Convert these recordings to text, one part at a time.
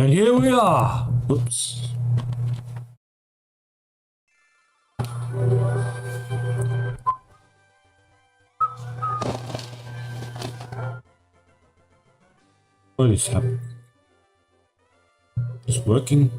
And here we are. Oops. What is happening? It's working.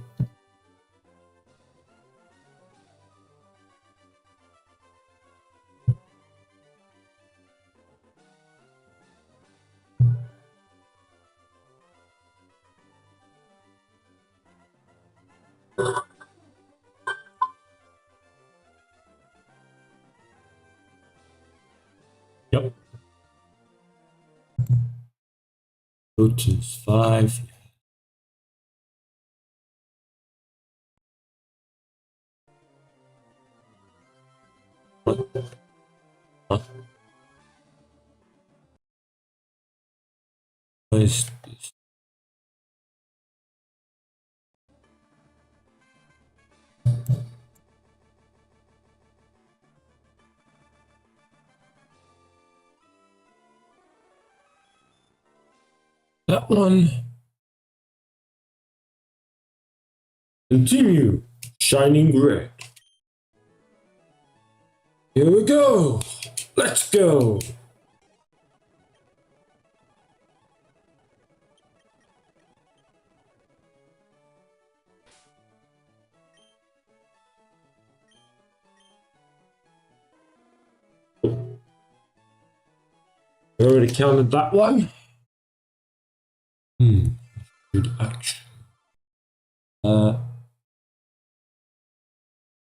Yep. Bluetooth 5. What? Huh? What is this? That one. Continue. Shining red. Here we go. Let's go. I already counted that one. Good action.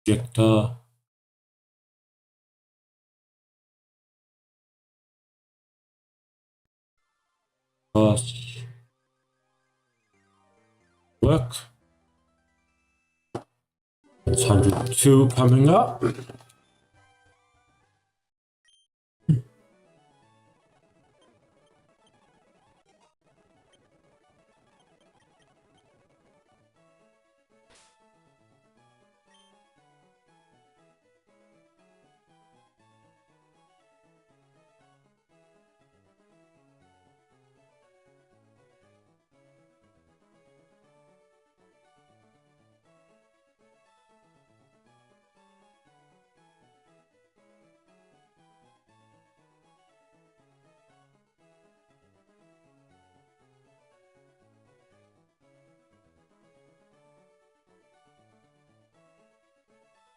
Projector. Pass. Work. It's 102 coming up.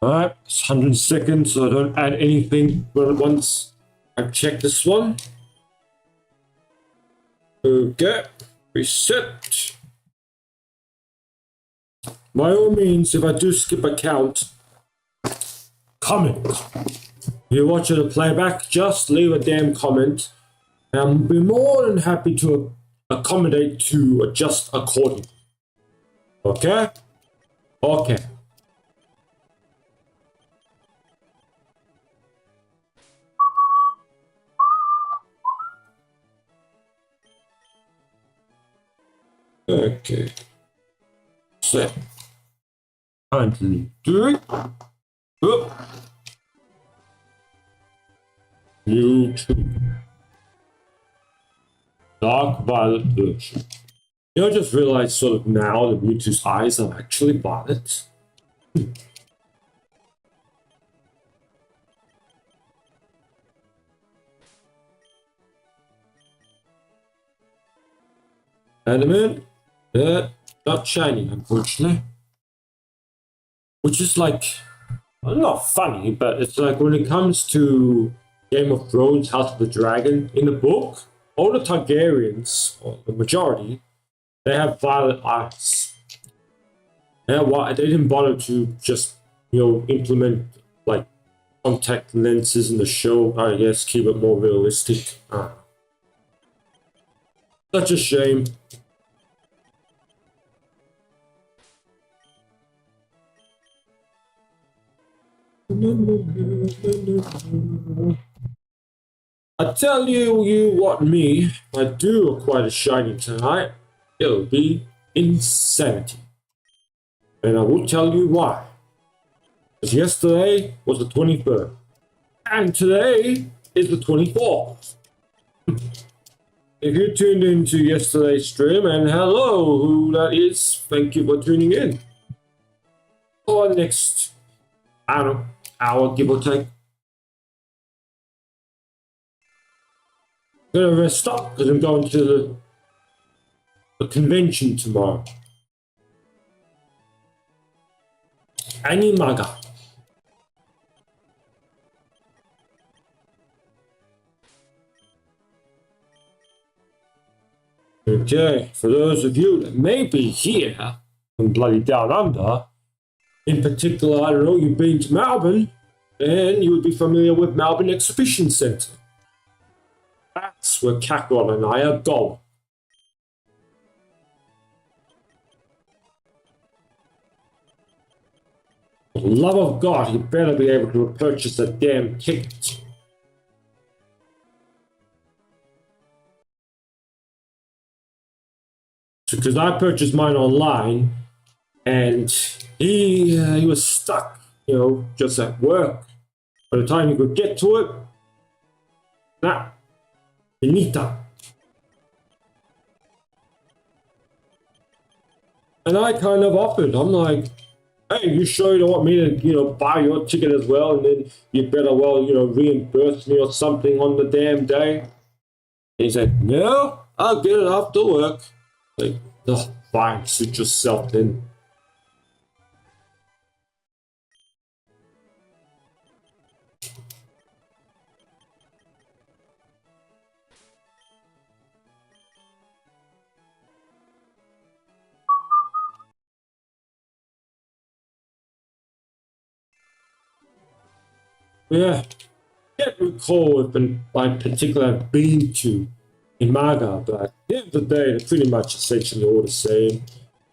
Alright, it's 100 seconds, so I don't add anything once I check this one. Okay, reset. By all means, if I do skip a count, comment. If you're watching the playback, just leave a damn comment. And I'll be more than happy to accommodate to adjust accordingly. Okay? Okay. Okay. Set. Currently doing. YouTube. Dark violet version. You know, I just realized sort of now that Mewtwo's eyes are actually violet. Element. Not shiny, unfortunately. Which is like, well, not funny, but it's like when it comes to Game of Thrones, House of the Dragon, in the book, all the Targaryens, or the majority, they have violet eyes. They didn't bother to just, implement like contact lenses in the show. I guess keep it more realistic. Such a shame. I tell you what, me, if I do acquire a shiny tonight, it'll be insanity. And I will tell you why. Because yesterday was the 23rd. And today is the 24th. if you tuned into yesterday's stream, and hello, who that is, thank you for tuning in. For the next, I don't know, hour, give or take. I'm gonna rest up because I'm going to the convention tomorrow. Animaga. Okay, for those of you that may be here from bloody down under, in particular, I don't know, you've been to Melbourne, and you would be familiar with Melbourne Exhibition Centre. That's where Kakarot and I are going. For the love of God, you better be able to purchase a damn ticket. Because I purchased mine online, and he was stuck, you know, just at work. By the time he could get to it, nah, finita. And I kind of offered. I'm like, hey, you sure you don't want me to, you know, buy your ticket as well, and then you better, well, you know, reimburse me or something on the damn day? And he said, no, I'll get it after work. Like, oh, fine, suit yourself then. Yeah, I can't recall if by particular I've been to Imaga, but at the end of the day, they're pretty much essentially all the same.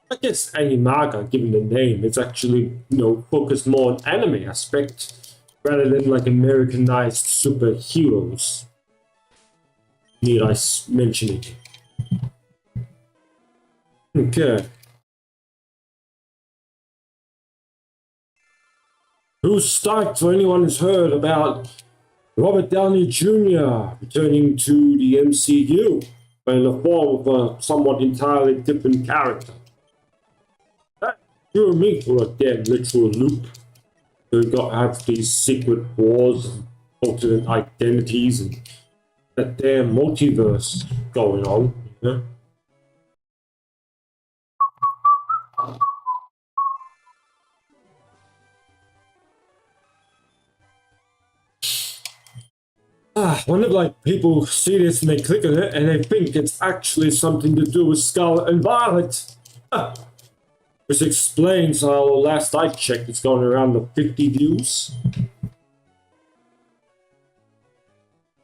I guess Animaga, given the name, it's actually, you know, focused more on anime aspect rather than like Americanized superheroes. Need I mention it? Okay. Who's stoked for anyone who's heard about Robert Downey Jr. returning to the MCU, but in the form of a somewhat entirely different character? That threw me for a damn literal loop. We've got to have these secret wars and alternate identities and that damn multiverse going on, you know? Whenever like people see this and they click on it and they think it's actually something to do with Scarlet and Violet. Which explains how last I checked it's going around the 50 views.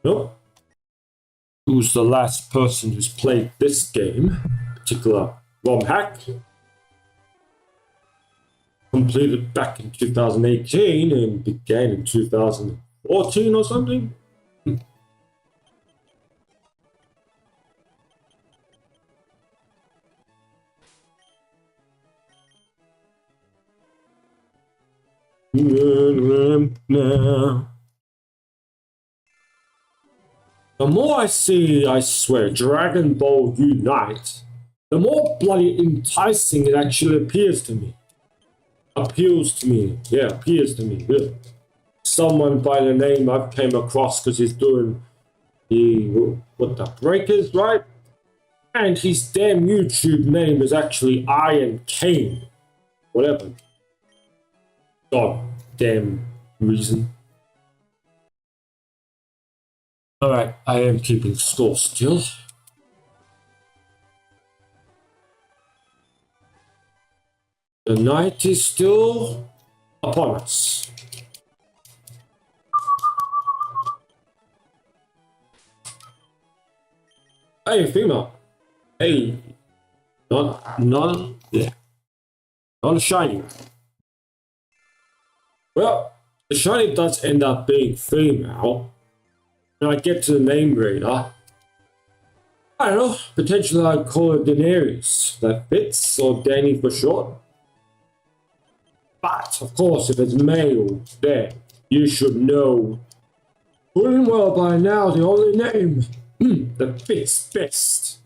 Nope. Who's the last person who's played this game? Particular ROM hack. Completed back in 2018 and began in 2014 or something. Now. The more I see, I swear, Dragon Ball Unite, the more bloody enticing it actually appears to me. Appeals to me. Yeah, appears to me. Yeah. Someone by the name I've came across because he's doing the Breakers, right? And his damn YouTube name is actually Iron Kane. Whatever. God damn reason. Alright, I am keeping score still. The night is still upon us. Hey, female. Hey. Not a shiny. Well, the shiny does end up being female. When I get to the name reader, I don't know, potentially I'd call it Daenerys. That fits, or Danny for short. But, of course, if it's male, then you should know full and well by now the only name that fits best.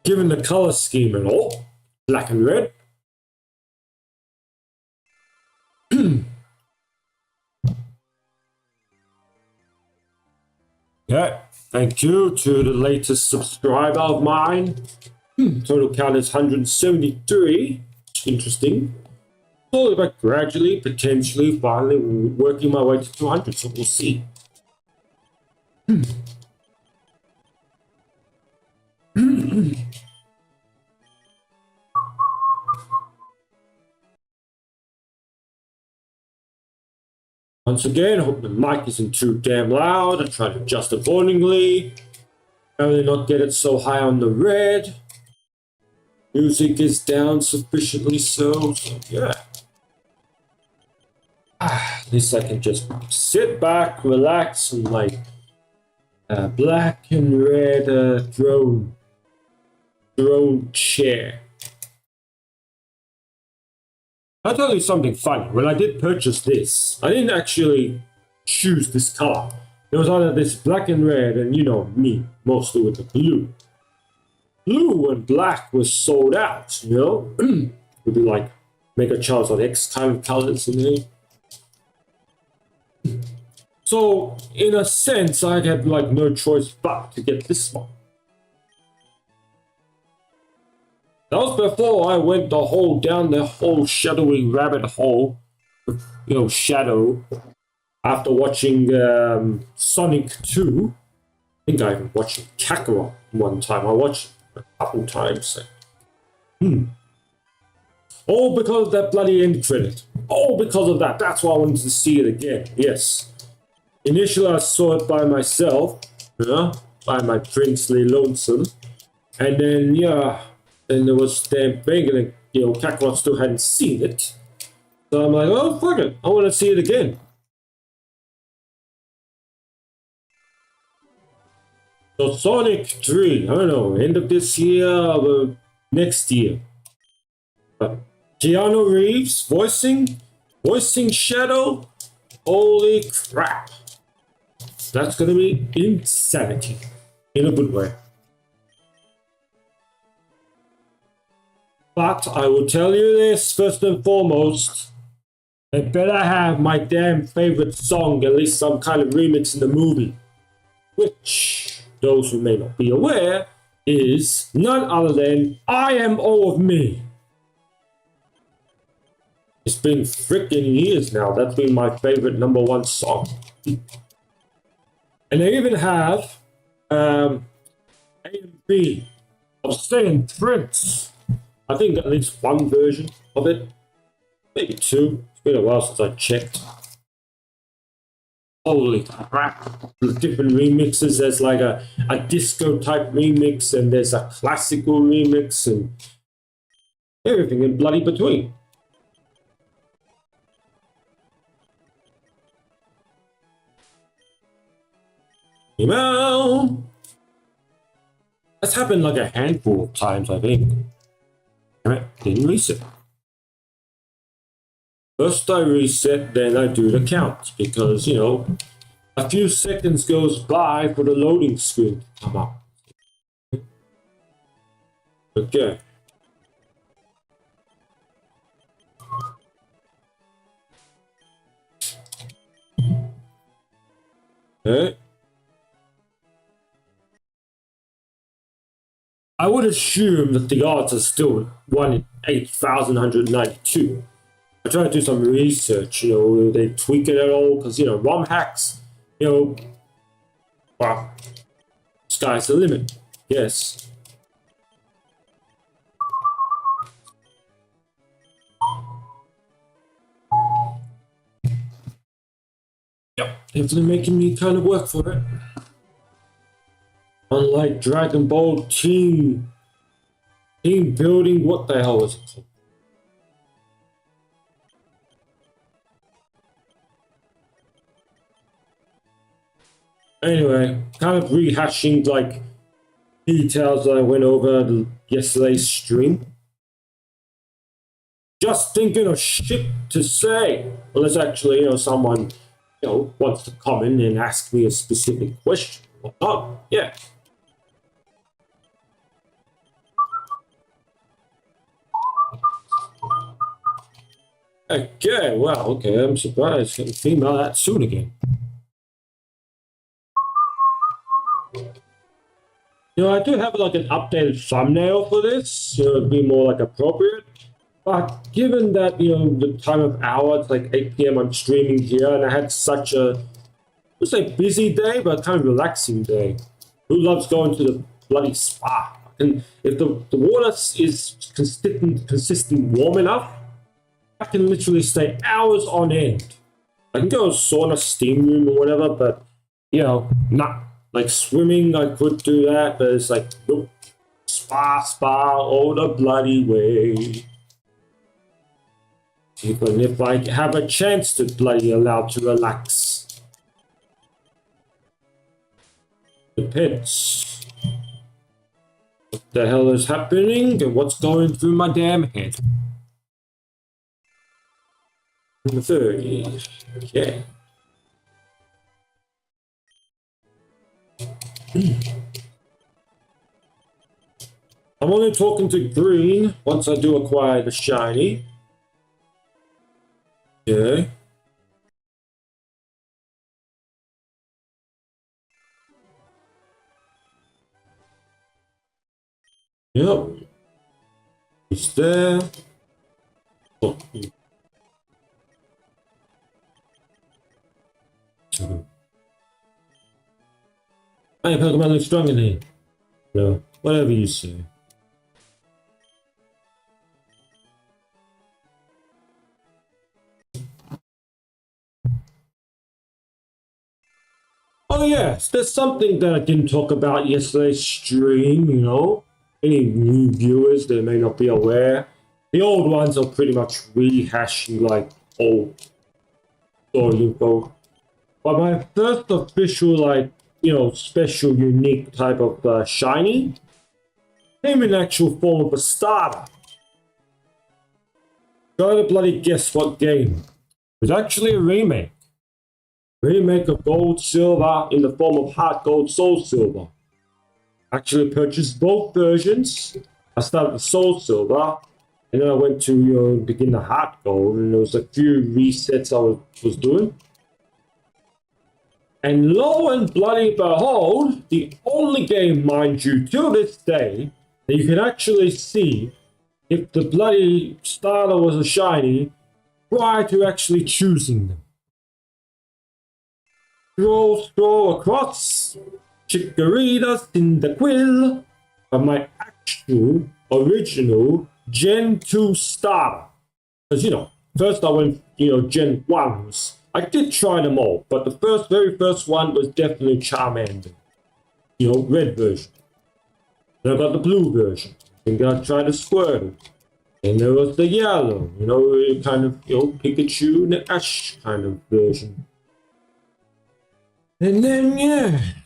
Given the color scheme and all, black and red. Yeah, thank you to the latest subscriber of mine. Total count is 173. Interesting. Slowly but gradually, potentially, finally working my way to 200, so we'll see. Once again, I hope the mic isn't too damn loud. I try to adjust accordingly. Apparently not get it so high on the red. Music is down sufficiently so yeah. At least I can just sit back, relax, and like black and red drone chair. I'll tell you something funny. When I did purchase this, I didn't actually choose this color. It was either this black and red, and you know me, mostly with the blue. Blue and black was sold out, you know? Would be like Mega Charles on X kind of colors in there. So, in a sense, I had like no choice but to get this one. That was before I went down the whole shadowy rabbit hole, you know, Shadow, after watching Sonic 2. I think I even watched Kakarot one time. I watched it a couple times. All because of that bloody end credit. All because of that. That's why I wanted to see it again. Yes. Initially, I saw it by myself, by my princely lonesome. And then, yeah, then there was damn thing, and you know, Kakarot still hadn't seen it. So I'm like, oh, fuck it. I want to see it again. So Sonic 3, I don't know, end of this year or next year. But Keanu Reeves voicing Shadow, holy crap. That's gonna be insanity, in a good way. But I will tell you this, first and foremost, they better have my damn favorite song, at least some kind of remix in the movie. Which, those who may not be aware, is none other than I Am All of Me. It's been freaking years now. That's been my favorite #1 song. And they even have A and B of Saiyan Prince. I think at least one version of it. Maybe two. It's been a while since I checked. Holy crap. Different remixes. There's like a disco type remix, and there's a classical remix, and everything in bloody between. Well, that's happened like a handful of times, I think. Didn't reset. First I reset, then I do the count, because, you know, a few seconds goes by for the loading screen to come up. Okay. Okay. I would assume that the odds are still 1 in 8,192. I tried to do some research, you know, they tweak it at all, because, you know, ROM hacks, you know, well, sky's the limit, yes. Yep, definitely making me kind of work for it. Unlike Dragon Ball team building, what the hell was it called? Anyway, kind of rehashing like details that I went over yesterday's stream. Just thinking of shit to say. Well, there's actually, you know, someone wants to come in and ask me a specific question or whatnot, yeah. Okay, well, okay, I'm surprised getting female that soon again. I do have like an updated thumbnail for this, so it'd be more like appropriate. But given that, the time of hour, it's like 8 p.m. I'm streaming here, and I had such a, let's say busy day, but kind of relaxing day. Who loves going to the bloody spa? And if the water is consistent warm enough, I can literally stay hours on end. I can go sauna, steam room, or whatever, but not like swimming. I could do that, but it's like nope, spa, all the bloody way. Even if I have a chance to bloody allow to relax, depends. What the hell is happening and what's going through my damn head? 30. Okay. I'm only talking to green once I do acquire the shiny. Okay. Yep. It's there. Oh. Hey, Pokemon looks strong in here. No, whatever you say. Oh yes, there's something that I didn't talk about yesterday's stream, Any new viewers that may not be aware. The old ones are pretty much rehashing like old story info. But my first official special unique type of shiny came in actual form of a starter. Try to bloody guess what game. It was actually a remake. Remake of Gold Silver in the form of Heart Gold Soul Silver. Actually purchased both versions. I started with Soul Silver, and then I went to begin the Heart Gold, and there was a few resets I was doing. And lo and bloody behold, the only game, mind you, till this day, that you can actually see if the bloody starter was a shiny prior to actually choosing them. Scroll across, Chikorita, Cyndaquil, of my actual original Gen 2 starter. Because, first I went, Gen 1 was, I did try them all, but the very first one was definitely Charmander. Red version. Then I got the blue version. Then I tried the Squirtle. And there was the yellow, kind of, Pikachu and the Ash kind of version. And then,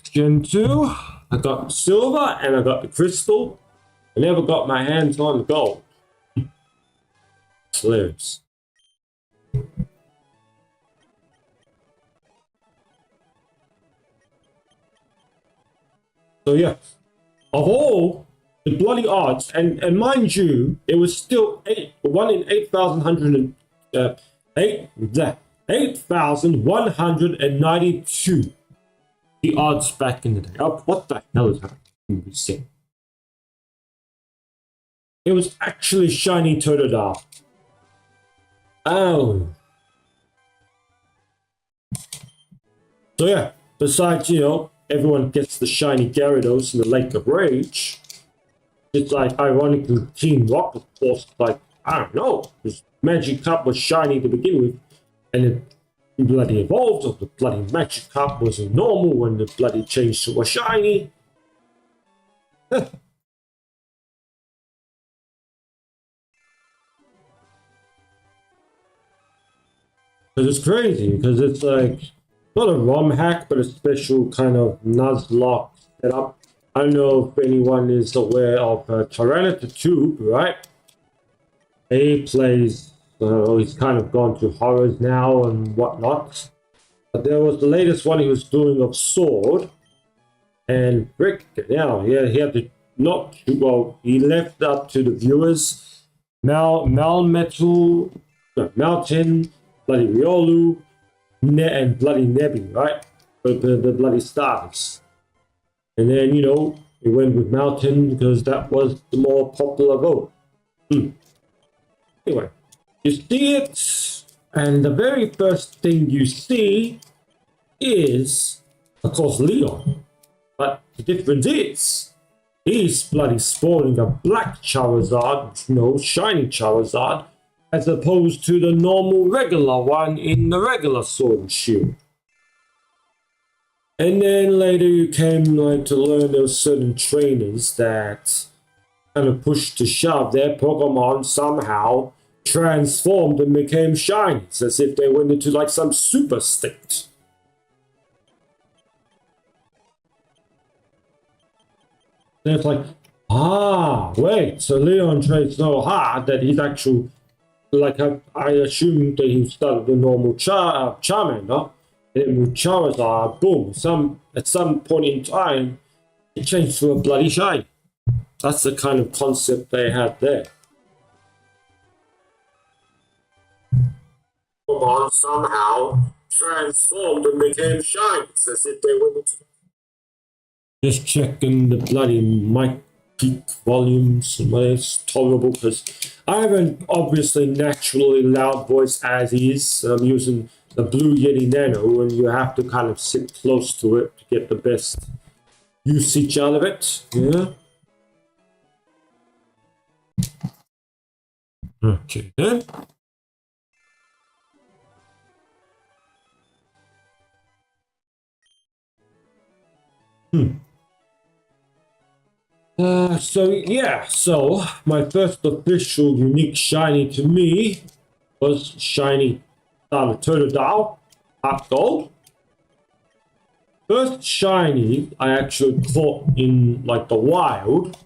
Gen 2, I got the silver and I got the crystal. I never got my hands on the gold. It's hilarious. So yeah, of all the bloody odds, and mind you, it was still 1 in 8,192. The odds back in the day. Oh, what the hell is happening? It was actually shiny Totodile. Oh. So yeah, besides, everyone gets the shiny Gyarados in the Lake of Rage. It's like, ironically, Team Rocket Force, like, I don't know, this Magikarp was shiny to begin with, and it bloody evolved, or the bloody Magikarp was a normal when the bloody changed to a shiny. Because it's crazy, because it's like, not a ROM hack, but a special kind of Nuzlocke setup. I don't know if anyone is aware of Tyranitar, right? He plays, he's kind of gone to horrors now and whatnot. But there was the latest one he was doing of Sword. And Rick, yeah, he had to not, well, he left up to the viewers. Melmetal, no, Mountain, Bloody Riolu, and Bloody Nebi, right? The bloody starters. And then, he went with Mountain because that was the more popular vote. Anyway, you see it, and the very first thing you see is, of course, Leon. But the difference is, he's bloody sporting a black Charizard, shiny Charizard, as opposed to the normal regular one in the regular Sword and Shield. And then later you came to learn there were certain trainers that kind of pushed to shove their Pokemon somehow transformed and became shiny. It's as if they went into like some super state. And it's like, wait, so Leon trains so hard that he's actually, like, I assume that he started the normal Charmander, and then with Charizard, boom, at some point in time, it changed to a bloody shiny. That's the kind of concept they had there. Pokemon somehow transformed and became shiny. It's as if they went into... Just checking the bloody mic peak volumes. It's tolerable because I have an obviously naturally loud voice as is. I'm using the Blue Yeti Nano, and you have to kind of sit close to it to get the best usage out of it. Yeah. Okay then. So my first official unique shiny to me was shiny Totodile, Heart Gold. First shiny I actually caught in like the wild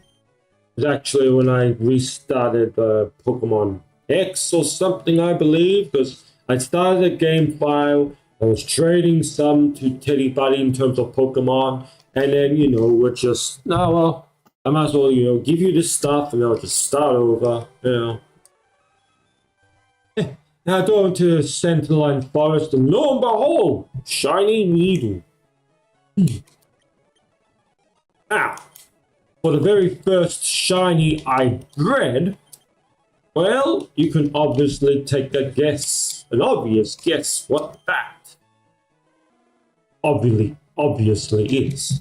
was actually when I restarted Pokemon X or something, I believe, because I started a game file. I was trading some to Teddy Buddy in terms of Pokemon, and then we're just I might as well give you this stuff and I'll just start over. Now I go into Centerline Forest and lo and behold, shiny needle. Now, for the very first shiny I bred, well, you can obviously take a guess, an obvious guess what that obviously is.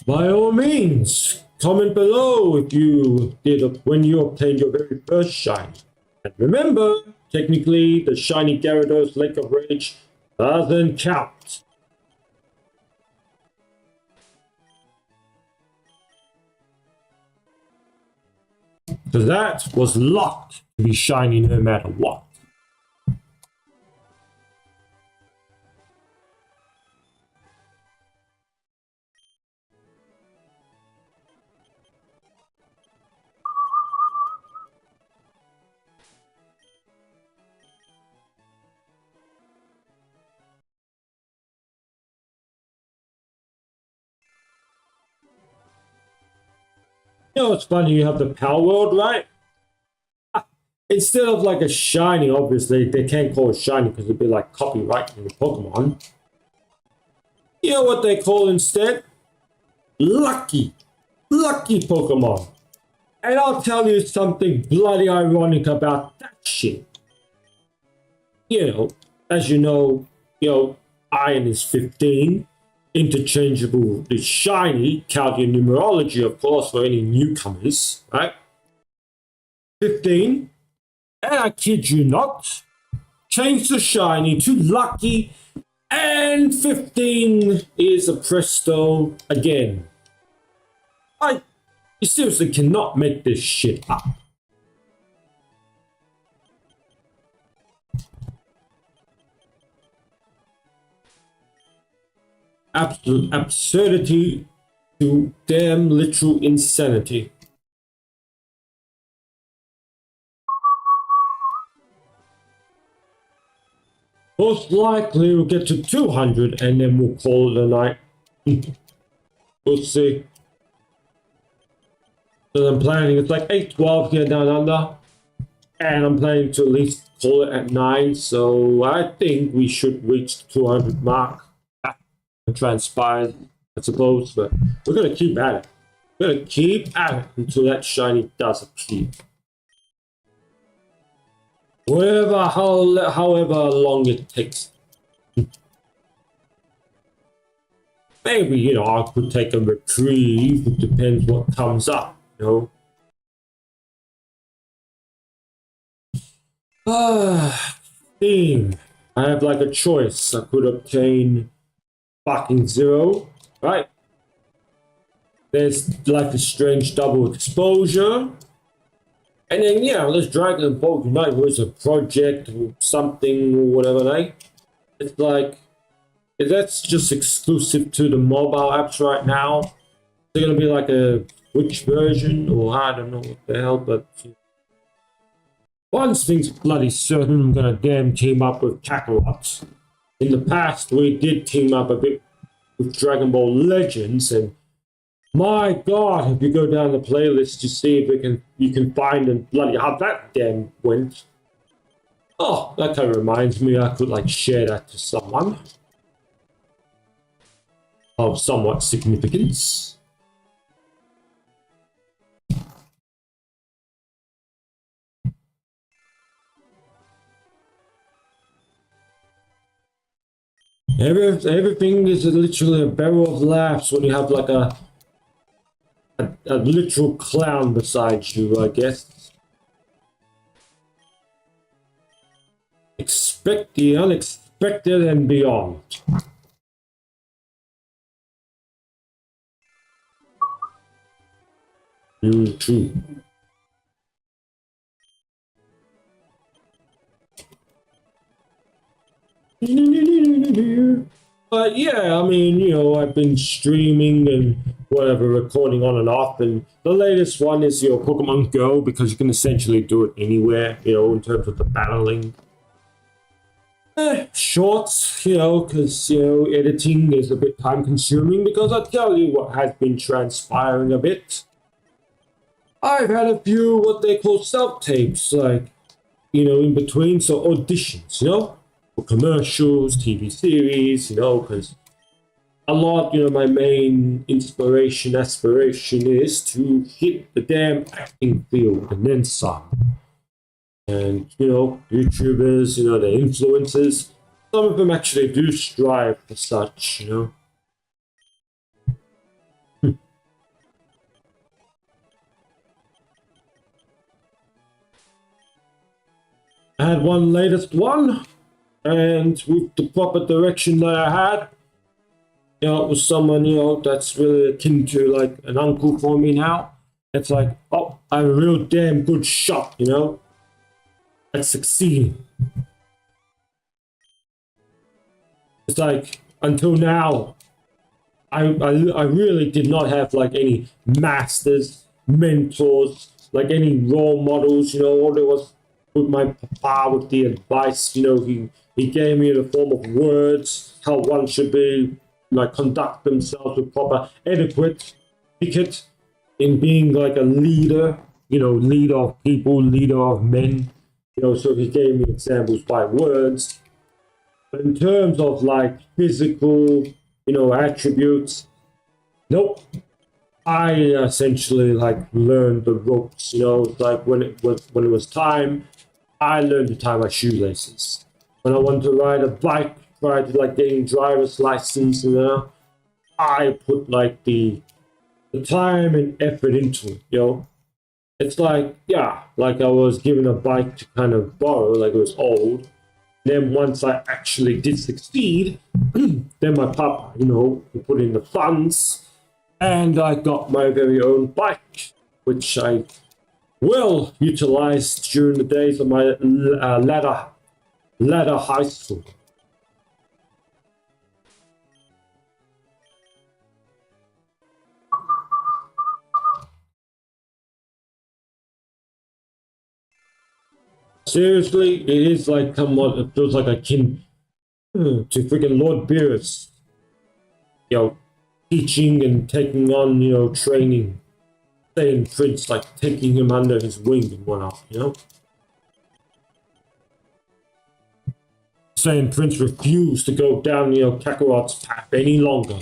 By all means, comment below if you did when you obtained your very first shiny. And remember, technically, the shiny Gyarados Lake of Rage doesn't count. Because that was locked to be shiny no matter what. It's funny, you have the Power World, right? Instead of like a shiny, obviously, they can't call it shiny because it'd be like copyrighting the Pokemon. You know what they call instead? Lucky. Lucky Pokemon. And I'll tell you something bloody ironic about that shit. As you know, Iron is 15. Interchangeable is shiny, counting numerology, of course, for any newcomers, right? 15, and I kid you not, change the shiny to lucky, and 15 is a presto again. You seriously cannot make this shit up. Absolute absurdity to damn literal insanity. Most likely we'll get to 200 and then we'll call it a night. We'll see. So I'm planning, it's like 8:12 here down under. And I'm planning to at least call it at 9. So I think we should reach the 200 mark. Transpired, I suppose. But we're going to keep at it. We're going to keep at it until that shiny does appear. However long it takes. Maybe, you know, I could take a reprieve. It depends what comes up, you know. Theme. I have like a choice. I could obtain fucking 0, right? There's like a strange double exposure. And then, yeah, there's Dragon Ball Unite was a project or something or whatever, like. It's like, that's just exclusive to the mobile apps right now. It's gonna be like a Switch version, or I don't know what the hell, but one thing's bloody certain, I'm gonna damn team up with Kakarot. In the past, we did team up a bit with Dragon Ball Legends, and my God, if you go down the playlist to see if you can find and bloody how that damn went. Oh, that kind of reminds me, I could like share that to someone of somewhat significance. Everything is literally a barrel of laughs when you have like a literal clown beside you, I guess. Expect the unexpected and beyond. You too. But yeah, I mean, you know, I've been streaming and whatever, recording on and off, and the latest one is your Pokemon Go, because you can essentially do it anywhere, you know, in terms of the battling. Shorts, you know, because, you know, editing is a bit time consuming, because I'll tell you what has been transpiring a bit. I've had a few what they call self-tapes, like, you know, in between, so auditions, you know, for commercials, TV series, you know, because a lot, you know, my main aspiration is to hit the damn acting field and then some. And, you know, YouTubers, you know, the influencers, some of them actually do strive for such, you know. I had one latest one, and with the proper direction that I had, you know, it was someone, you know, that's really akin to like an uncle for me now. It's like, oh, I'm a real damn good shot, you know, at succeeding. It's like, until now, I really did not have like any masters, mentors, like any role models, you know. All there was with my papa with the advice, you know, he gave me in the form of words, how one should be, like, conduct themselves with proper etiquette in being like a leader, you know, leader of people, leader of men, you know. So he gave me examples by words. But in terms of like physical, you know, attributes, nope. I essentially like learned the ropes, you know, like when it was time, I learned to tie my shoelaces. When I wanted to ride a bike, try to like getting driver's license, you know, I put like the time and effort into it, you know. It's like, yeah, like I was given a bike to kind of borrow, like it was old. Then once I actually did succeed, then my papa, you know, he put in the funds, and I got my very own bike, which I well utilized during the days of my latter high school. seriously, it is like somewhat, it feels like akin to freaking Lord Beerus, teaching and taking on, training, Saiyan Prince, like taking him under his wing and whatnot. Saiyan Prince refused to go down, Kakarot's path any longer.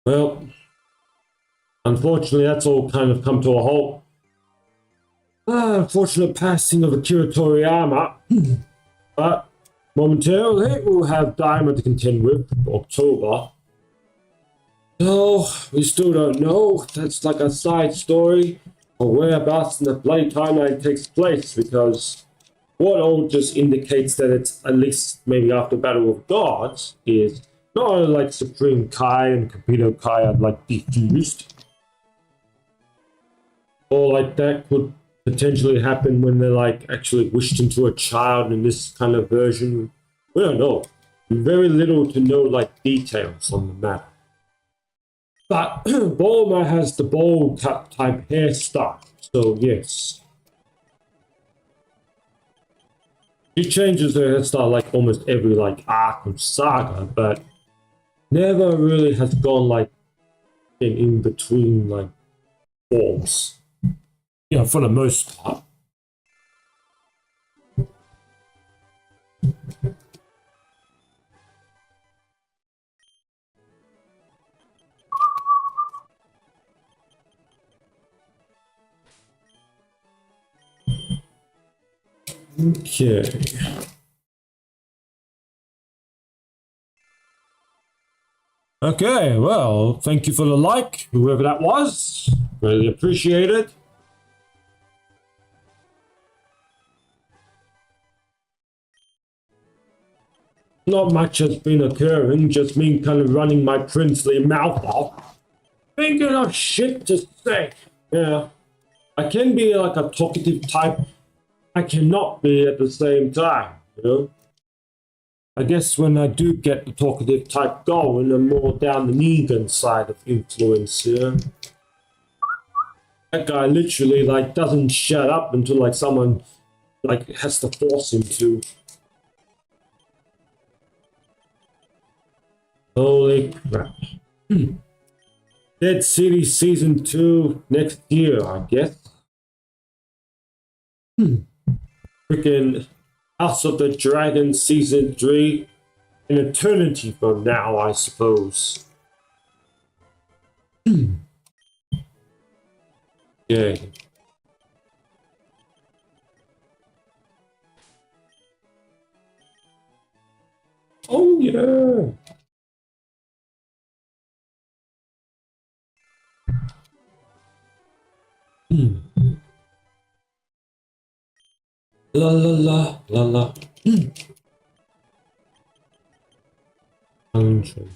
Well, unfortunately, that's all kind of come to a halt. Unfortunate passing of Akira Toriyama. But momentarily, we'll have Diamond to contend with October. So, we still don't know. That's like a side story or whereabouts in the play timeline takes place, because what all just indicates that it's at least maybe after Battle of Gods is not only like Supreme Kai and Capito Kai are like defused, or like that could potentially happen when they're like actually wished into a child in this kind of version. We don't know. Very little to no like details on the matter. But Bulma has the bowl cut type hairstyle, so yes. She changes her hairstyle like almost every like arc of Saga, but never really has gone like in between like forms. For the most part. Okay. Okay, well, thank you for the like, whoever that was. Really appreciate it. Not much has been occurring, just me kind of running my princely mouth off. Thinking of shit to say. Yeah. I can be like a talkative type. I cannot be at the same time. I guess when I do get the talkative type going, I'm more down the Negan side of influence, That guy literally like doesn't shut up until like someone like has to force him to. Holy crap. Dead City Season 2 next year, I guess. Freaking House of the Dragon Season 3 an eternity from now, I suppose. Okay. Oh yeah. La la la la la. Country.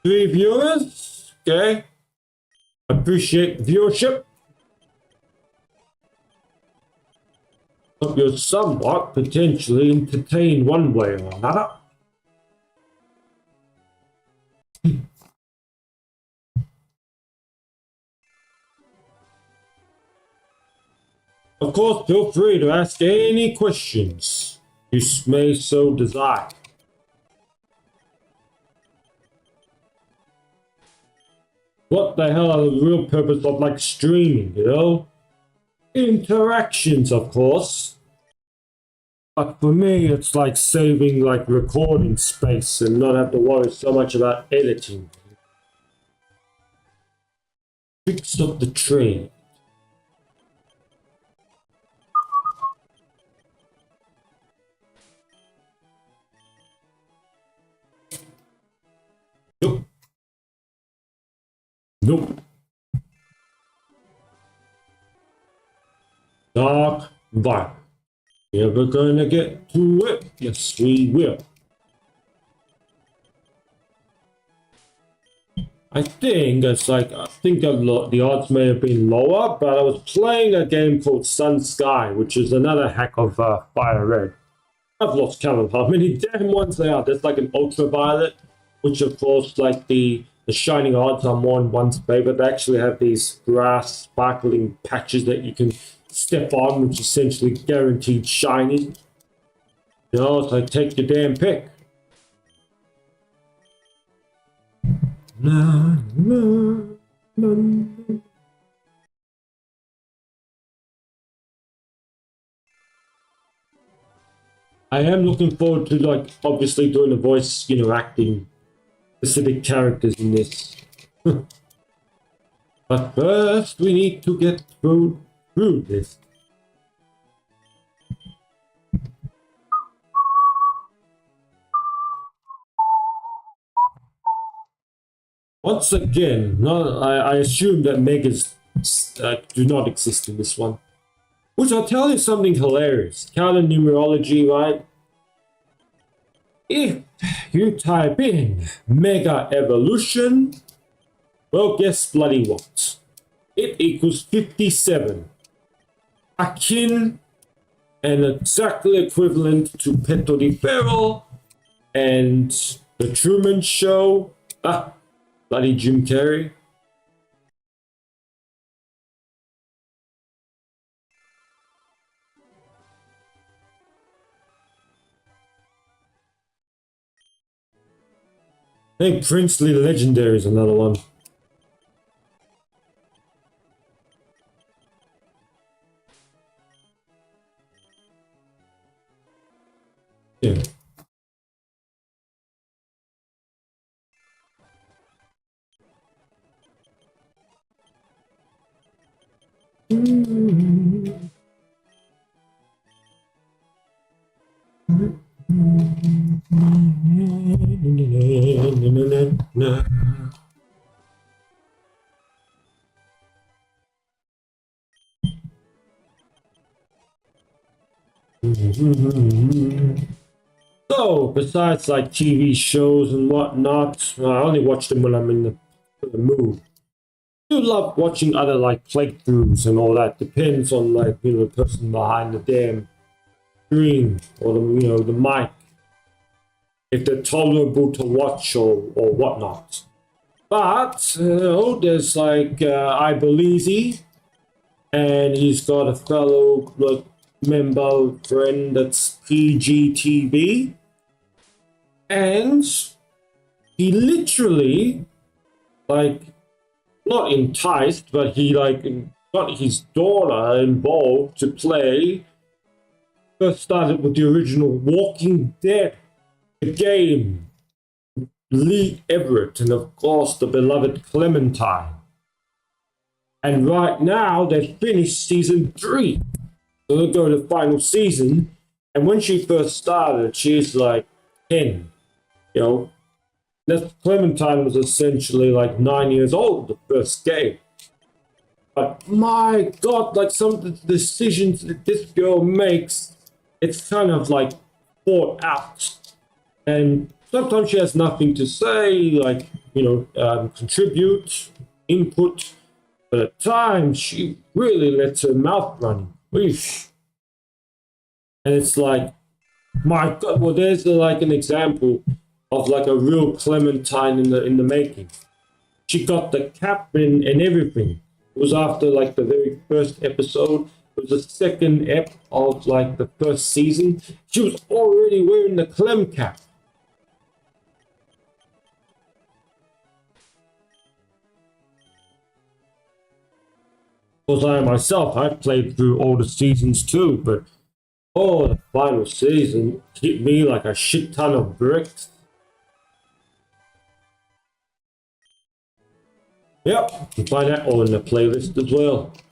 Three viewers, okay. Appreciate the viewership. Hope you're somewhat potentially entertained one way or another. Of course, feel free to ask any questions you may so desire. What the hell are the real purpose of like streaming, Interactions, of course. But for me, it's like saving like recording space and not have to worry so much about editing. Tricks of the trade. Nope. Nope. Dark Violet. Never gonna get to it. Yes, we will. I think it's like think the odds may have been lower, but I was playing a game called Sun Sky, which is another hack of Fire Red. I've lost count of how many damn ones there are. There's like an ultraviolet, which of course, like the shining odds are more in one's favor. They actually have these grass sparkling patches that you can step on, which essentially guaranteed shining. You know, it's like take your damn pick. Na, na, na. I am looking forward to, like, obviously doing the voice, you know, acting specific characters in this. But first, we need to get through this. Once again, no, I assume that megas do not exist in this one. Which I'll tell you something hilarious. Counter numerology, right? If you type in Mega Evolution, well, guess bloody what? It equals 57. Akin and exactly equivalent to Petro di Ferro and The Truman Show. Bloody Jim Carrey. I think Princely Legendary is another one. Yeah. So, besides like TV shows and whatnot, I only watch them when I'm in the mood. I do love watching other like playthroughs and all that. Depends on, like, you know, the person behind the damn screen or the mic, if they're tolerable to watch or whatnot. But there's like Ibelizi, and he's got a fellow like member friend that's PGTV, and he literally like not enticed, but he like got his daughter involved to play. First started with the original Walking Dead, the game, Lee Everett, and of course the beloved Clementine. And right now they've finished season 3. So they'll go to the final season. And when she first started, she's like 10. You know, that Clementine was essentially like 9 years old the first game. But my God, like some of the decisions that this girl makes, it's kind of like thought out. And sometimes she has nothing to say, like, contribute, input. But at times, she really lets her mouth run. Weesh. And it's like, my God, well, there's like an example of like a real Clementine in the making. She got the cap and everything. It was after like the very first episode. It was the second ep of like the first season. She was already wearing the Clem cap. Because I myself, I played through all the seasons too, but the final season hit me like a shit ton of bricks. Yep, you can find that all in the playlist as well. –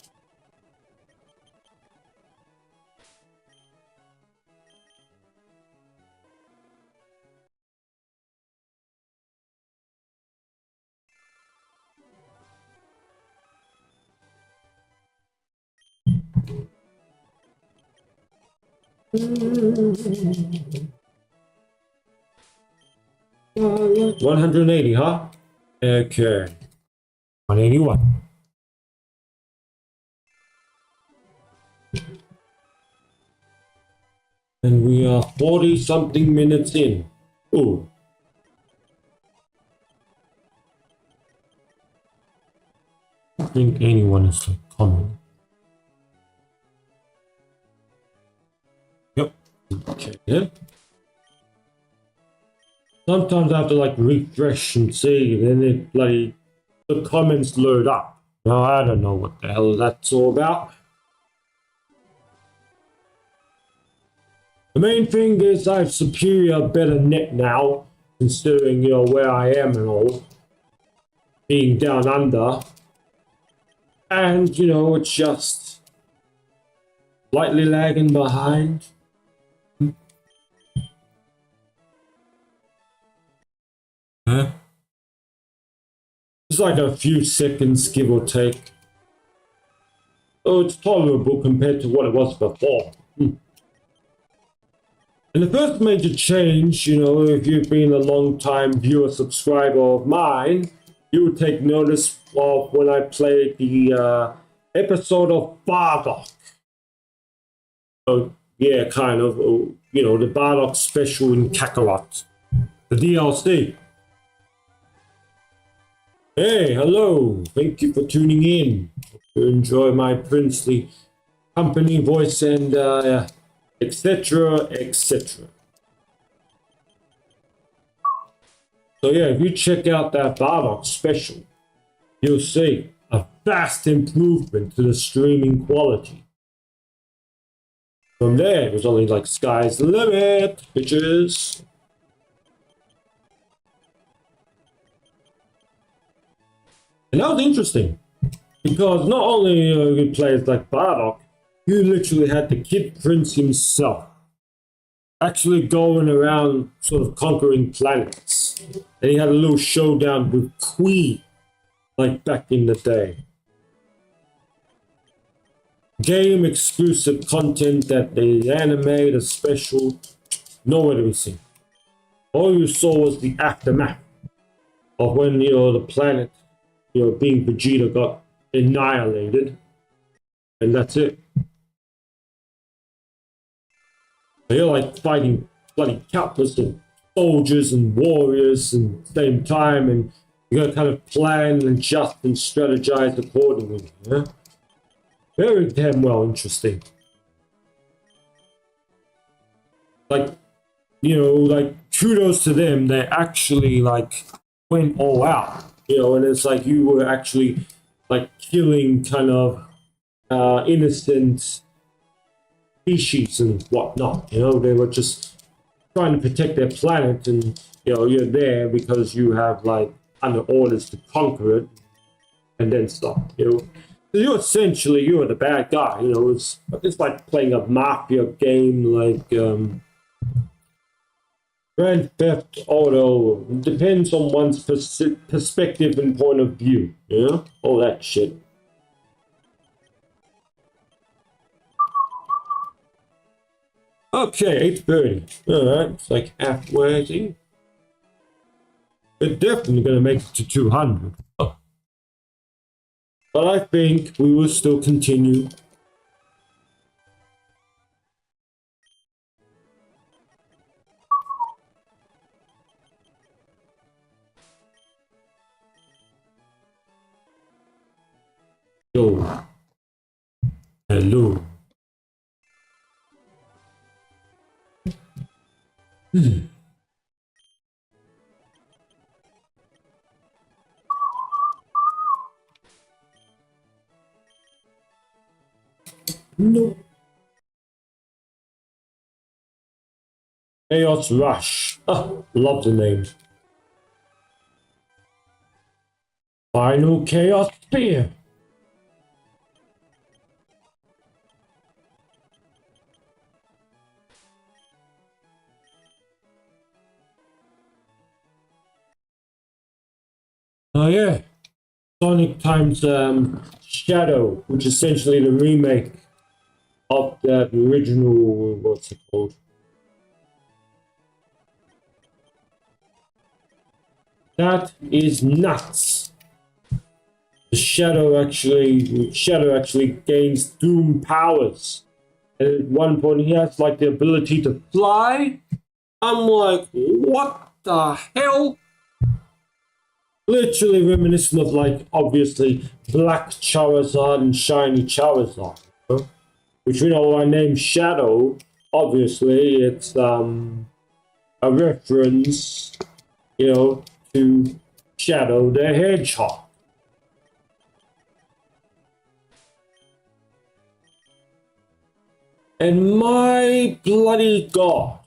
180, huh? Okay. 181. And we are 40 something minutes in. Oh. I don't think anyone is like coming. Yep. Okay. Yeah. Sometimes I have to like refresh and see, then it bloody the comments load up. Now I don't know what the hell that's all about. The main thing is I have superior, better net now, considering where I am and all, being down under, and it's just slightly lagging behind. Huh? It's like a few seconds, give or take. Oh, it's tolerable compared to what it was before. And the first major change, if you've been a long time viewer, subscriber of mine, you would take notice of when I played the episode of Bardock. So, yeah, kind of, the Bardock special in Kakarot, the DLC. Hey, hello, thank you for tuning in. Hope you enjoy my princely company, voice, and etc., etc. So yeah, if you check out that Bardock special, you'll see a vast improvement to the streaming quality. From there, it was only like sky's the limit, bitches. And that was interesting, because not only you players like Bardock, you literally had the Kid Prince himself actually going around sort of conquering planets. And he had a little showdown with Queen, like back in the day. Game exclusive content that they animate, a special, nowhere to be seen. All you saw was the aftermath of when, the planet, being Vegeta got annihilated. And that's it. You're like fighting bloody countless of soldiers and warriors at the same time, and you gotta kind of plan and adjust and strategize accordingly. Yeah? Very damn well interesting. Like, kudos to them. They actually went all out. And it's like you were actually killing kind of innocent species and whatnot. They were just trying to protect their planet, and you're there because you have under orders to conquer it and then stop. So you were the bad guy. It's like playing a mafia game, like Grand Theft Auto. Depends on one's perspective and point of view. All that shit. Okay, 8:30. Alright, it's like halfway. We're definitely going to make it to 200. Oh. But I think we will still continue. Yo. Hello. No. Chaos Rush. Oh, love the name. Final Chaos Spear. Oh yeah. Sonic times Shadow, which is essentially the remake of that original, what's it called? That is nuts. the Shadow actually gains Doom powers. And at one point he has like the ability to fly. I'm like, what the hell? Literally reminiscent of like obviously Black Charizard and Shiny Charizard. You know? Which we know I named Shadow. Obviously it's a reference, you know, to Shadow the Hedgehog. And my bloody god,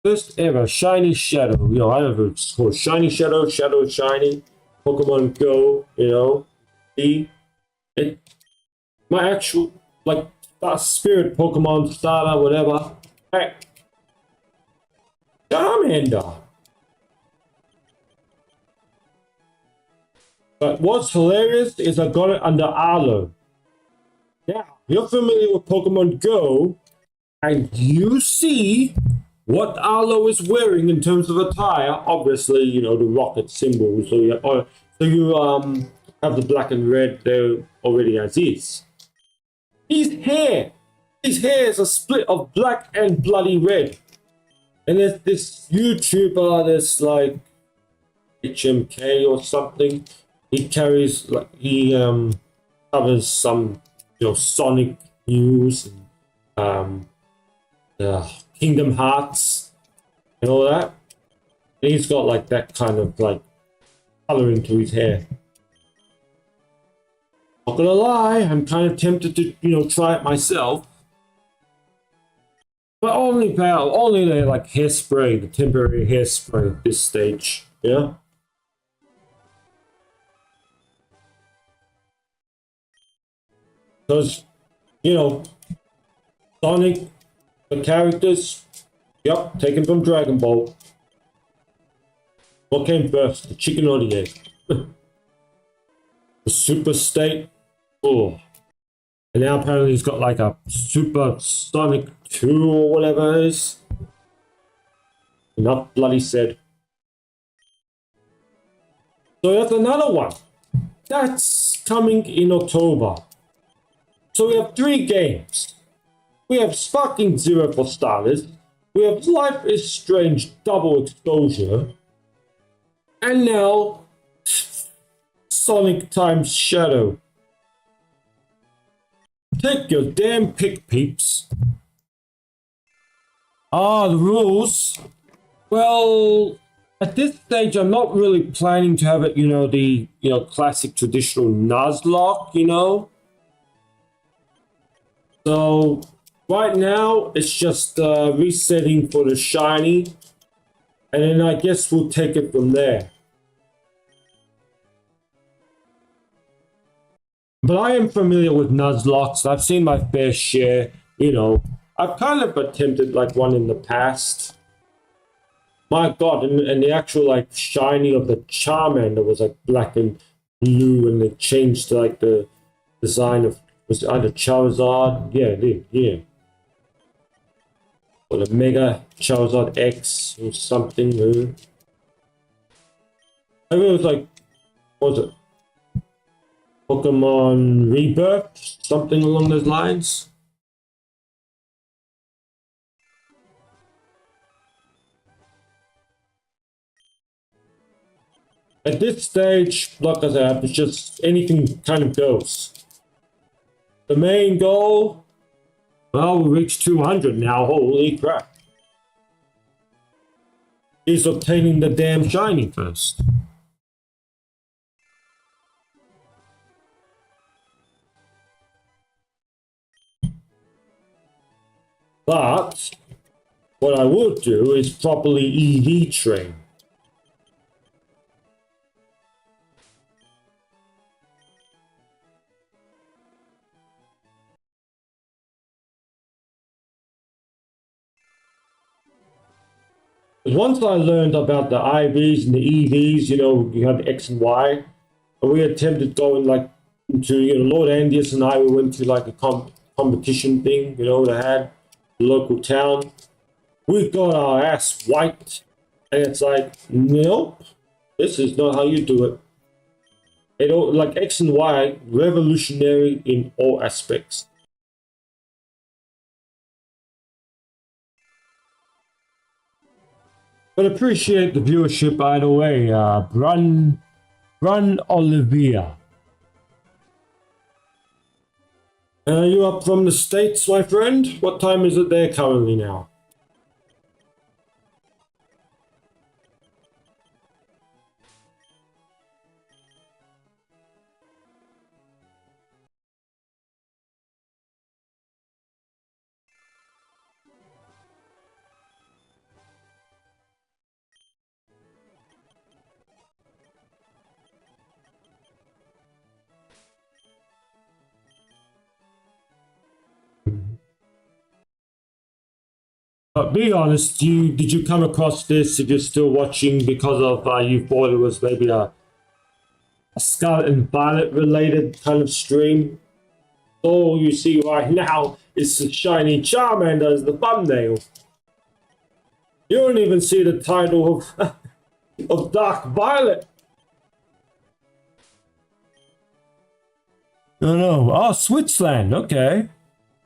first ever Shiny Shadow, you know, I don't know if it's called Shiny Shadow, Shadow Shiny, Pokemon Go, you know, it, my actual, like, spirit Pokemon starter, whatever, hey, Charmander. But what's hilarious is I got it under Arlo. Now, you're familiar with Pokemon Go, and you see what Arlo is wearing in terms of attire. Obviously, you know, the rocket symbol. So you have the black and red there already as is. His hair is a split of black and bloody red. And there's this YouTuber that's like HMK or something. He carries like he covers some, you know, Sonic news and Kingdom Hearts and all that. And he's got like that kind of like coloring to his hair. Not gonna lie, I'm kind of tempted to, you know, try it myself. But only the like hairspray, the temporary hairspray at this stage, yeah. Because, you know, Sonic, the characters, yep, taken from Dragon Ball. What came first, the chicken or the egg? The Super State, oh. And now apparently he's got like a Super Sonic 2 or whatever it is. Enough bloody said. So that's another one. That's coming in October. So we have 3 games. We have Sparking Zero for starters. We have Life is Strange Double Exposure. And now Sonic times Shadow. Take your damn pick, peeps. The rules. Well, at this stage, I'm not really planning to have it, you know, the, you know, classic traditional Nuzlocke, you know. So right now, it's just resetting for the shiny, and then I guess we'll take it from there. But I am familiar with Nuzlocks. I've seen my fair share, you know. I've kind of attempted like one in the past. My god, and the actual like shiny of the Charmander was like black and blue, and they changed like the design of, was it either Charizard? Yeah, it did, yeah. Or the Mega Charizard X or something. I mean, it was like, what was it? Pokemon Rebirth? Something along those lines? At this stage, like I said, it's just anything kind of goes. The main goal, well, we reached 200 now, holy crap. Is obtaining the damn shiny first. But what I would do is properly EV train. Once I learned about the IVs and the EVs, you know, you have X and Y, and we attempted going like into, you know, Lord Andius and I, we went to like a competition thing, you know, they had the local town. We got our ass wiped, and it's like, nope, this is not how you do it. It all like X and Y, revolutionary in all aspects. But appreciate the viewership either way. Run Olivia. Are you up from the States, my friend? What time is it there currently now? But be honest, did you come across this if you're still watching because of you thought it was maybe a Scarlet and Violet related kind of stream? All you see right now is the shiny Charmander as the thumbnail. You don't even see the title of of Dark Violet. No. Oh, Switzerland. Okay.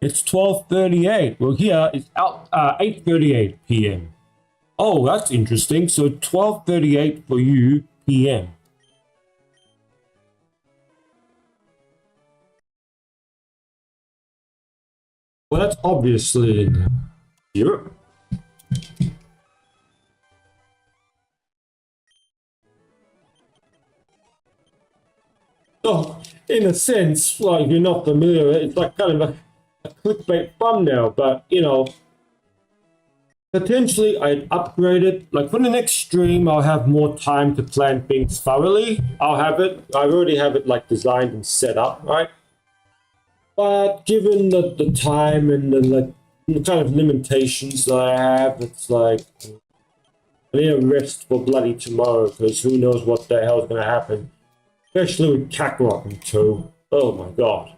It's 12:38. Well, here it's out 8:38 p.m. Oh, that's interesting. So 12:38 for you p.m. Well, that's obviously in Europe. So, in a sense, like you're not familiar, it's like kind of a clickbait thumbnail, but you know, potentially I'd upgrade it. Like for the next stream, I'll have more time to plan things thoroughly. I already have it like designed and set up, right? But given the time and the kind of limitations that I have, it's like I need a rest for bloody tomorrow because who knows what the hell's gonna happen. Especially with Kakarot and 2. Oh my god.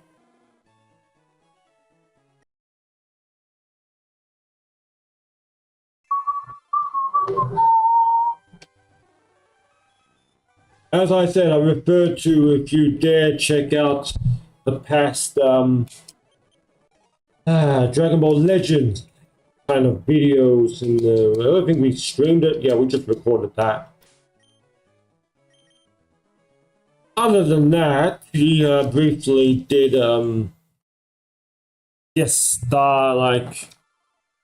As I said, I referred to, if you dare check out the past Dragon Ball Legends kind of videos, and I don't think we streamed it. Yeah, we just recorded that. Other than that, he briefly did like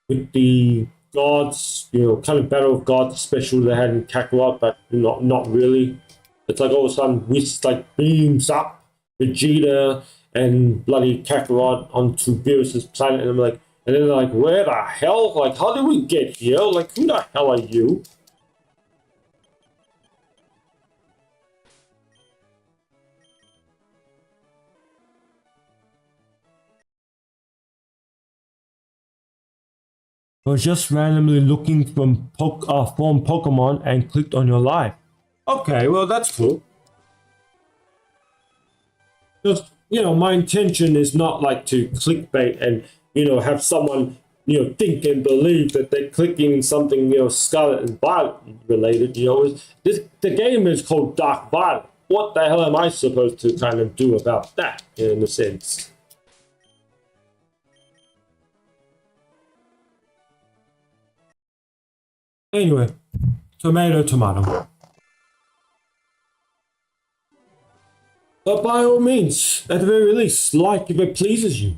with the gods, you know, kind of Battle of Gods special they had in Kakarot, but not really. It's like all of a sudden Whis like beams up Vegeta and bloody Kakarot onto Beerus's planet, and I'm like, and then they're like, where the hell? Like, how did we get here? Like, who the hell are you? I was just randomly looking from from Pokemon and clicked on your live. Okay, well that's cool. Just, you know, my intention is not like to clickbait and, you know, have someone, you know, think and believe that they're clicking something, you know, Scarlet and Violet related. You know, the game is called Dark Violet. What the hell am I supposed to kind of do about that, in a sense? Anyway, tomato. But by all means, at the very least, like if it pleases you.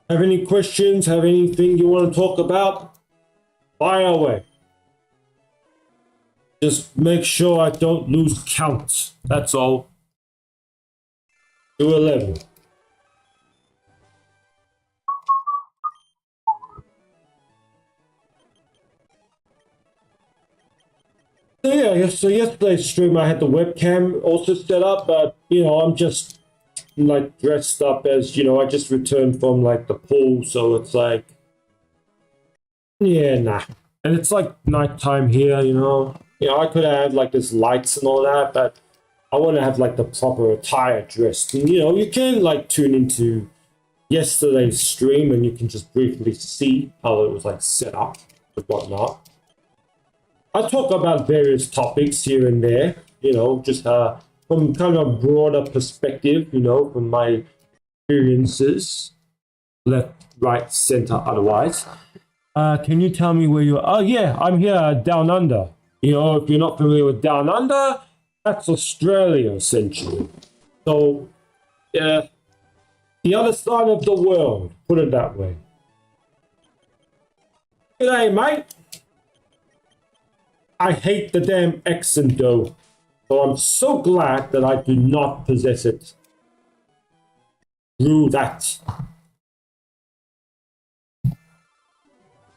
Have any questions? Have anything you want to talk about? Fire away. Just make sure I don't lose count. That's all. To 11. So yeah, so yesterday's stream I had the webcam also set up, but you know, I'm just like dressed up as, you know, I just returned from like the pool, so it's like, yeah, nah. And it's like nighttime here, you know. You know, I could have like this lights and all that, but I want to have like the proper attire dressed. And you know, you can like tune into yesterday's stream and you can just briefly see how it was like set up and whatnot. I talk about various topics here and there, just from kind of a broader perspective, from my experiences, left, right, center, otherwise. Can you tell me where you are? Oh, yeah, I'm here down under. If you're not familiar with down under, that's Australia, essentially. So, yeah, the other side of the world, put it that way. G'day, mate. I hate the damn accent, though. So I'm so glad that I do not possess it. Through that.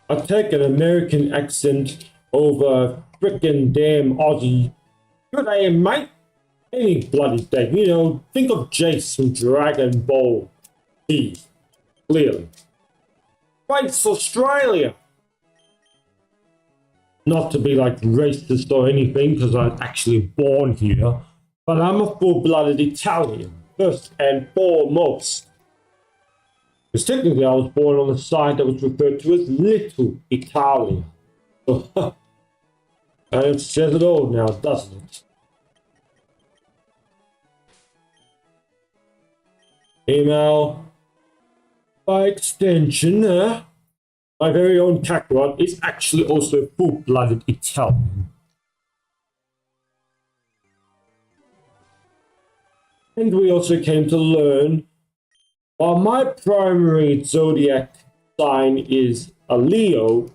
I take an American accent over frickin' damn Aussie. Good day, mate. Any bloody day. Think of Jace from Dragon Ball Z. Clearly. Fights Australia. Not to be like racist or anything, because I'm actually born here, but I'm a full-blooded Italian, first and foremost. Because technically I was born on the side that was referred to as Little Italia. So, and it says it all now, doesn't it? Email. By extension, my very own Kakarot is actually also full-blooded Italian. And we also came to learn, while my primary zodiac sign is a Leo,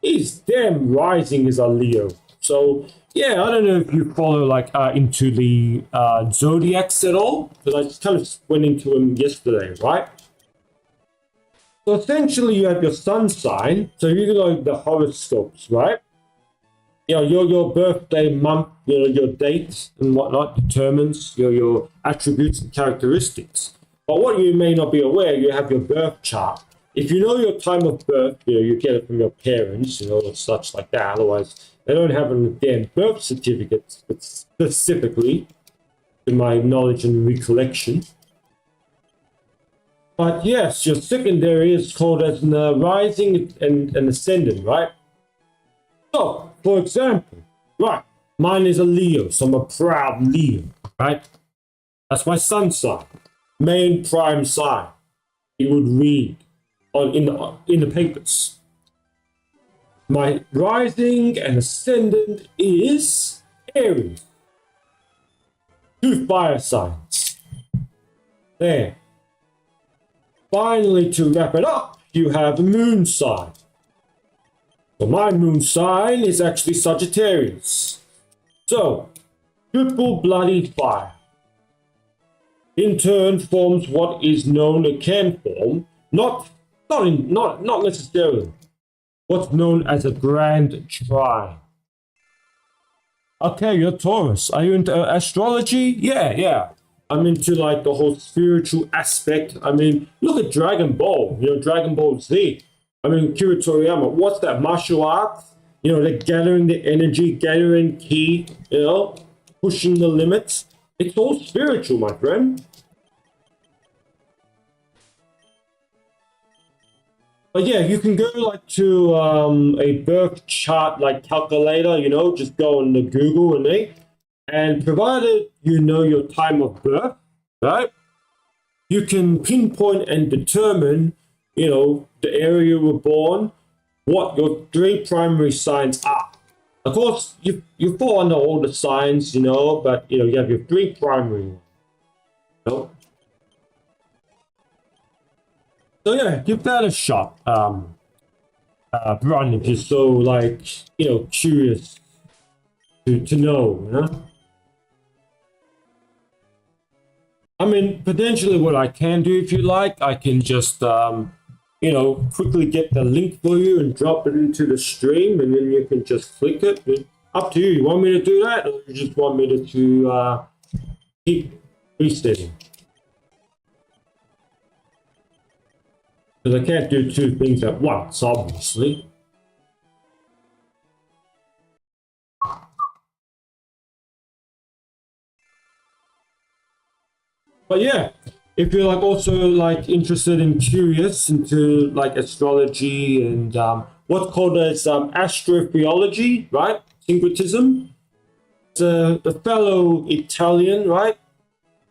his damn rising is a Leo. So, yeah, I don't know if you follow into the zodiacs at all, because I just kind of went into them yesterday, right? So essentially, you have your sun sign. So you know the horoscopes, right? Your birthday month, your date and whatnot determines your attributes and characteristics. But what you may not be aware, you have your birth chart. If you know your time of birth, you get it from your parents, or such like that. Otherwise, they don't have a damn birth certificate specifically, to my knowledge and recollection. But yes, your secondary is called as an rising and ascendant, right? So, for example, right, mine is a Leo, so I'm a proud Leo, right? That's my sun sign, main prime sign. You would read in the papers. My rising and ascendant is Aries. 2 fire signs. There. Finally, to wrap it up, you have the moon sign. So my moon sign is actually Sagittarius. So, triple bloody fire. In turn, forms what is known, it can form, not necessarily, what's known as a grand trine. Okay, you're Taurus. Are you into astrology? Yeah. I'm into the whole spiritual aspect. I mean, look at Dragon Ball, Dragon Ball Z. I mean, Kira Toriyama, what's that? Martial arts? They're gathering the energy, gathering ki, pushing the limits. It's all spiritual, my friend. But yeah, you can go to a birth chart calculator, just go on the Google and provided you know your time of birth, right? You can pinpoint and determine, the area you were born, what your 3 primary signs are. Of course, you fall under all the signs, but you have your 3 primary ones. So yeah, give that a shot, Brian, if you're so curious to know, I mean, potentially what I can do, if you like, I can just, quickly get the link for you and drop it into the stream, and then you can just click it. Up to you. You want me to do that, or you just want me to keep resetting? Because I can't do 2 things at once, obviously. But yeah, if you're also interested and curious into astrology and what's called as astrotheology, right? Syncretism. The fellow Italian, right,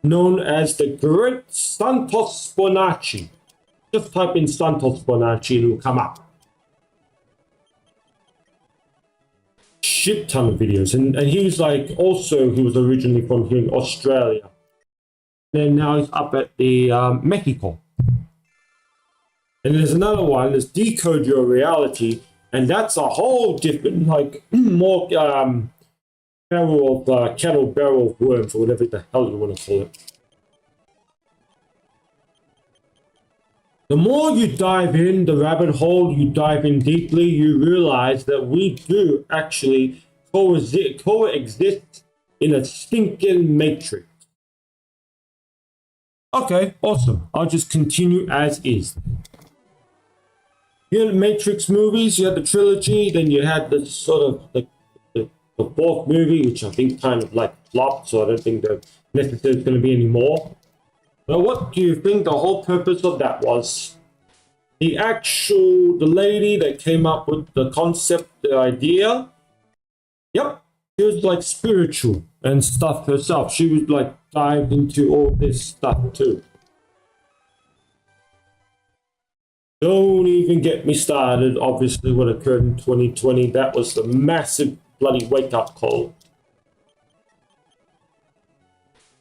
known as the Great Santos Bonacci. Just type in Santos Bonacci, it'll come up. Shit ton of videos, and he was like, also he was originally from here in Australia. And now he's up at the Mexico. And there's another one, there's Decode Your Reality, and that's a whole different, like, more barrel of kettle barrel of worms, or whatever the hell you want to call it. The more you dive in the rabbit hole, you dive in deeply, you realize that we do actually coexist in a stinking matrix. Okay, awesome. I'll just continue as is. You had the Matrix movies, you had the trilogy, then you had the sort of the fourth movie, which I think kind of like flopped, so I don't think there's necessarily going to be any more. But what do you think the whole purpose of that was? The lady that came up with the concept, the idea, yep, she was like spiritual and stuff herself. She was like dived into all this stuff too. Don't even get me started. Obviously, what occurred in 2020, that was the massive bloody wake-up call.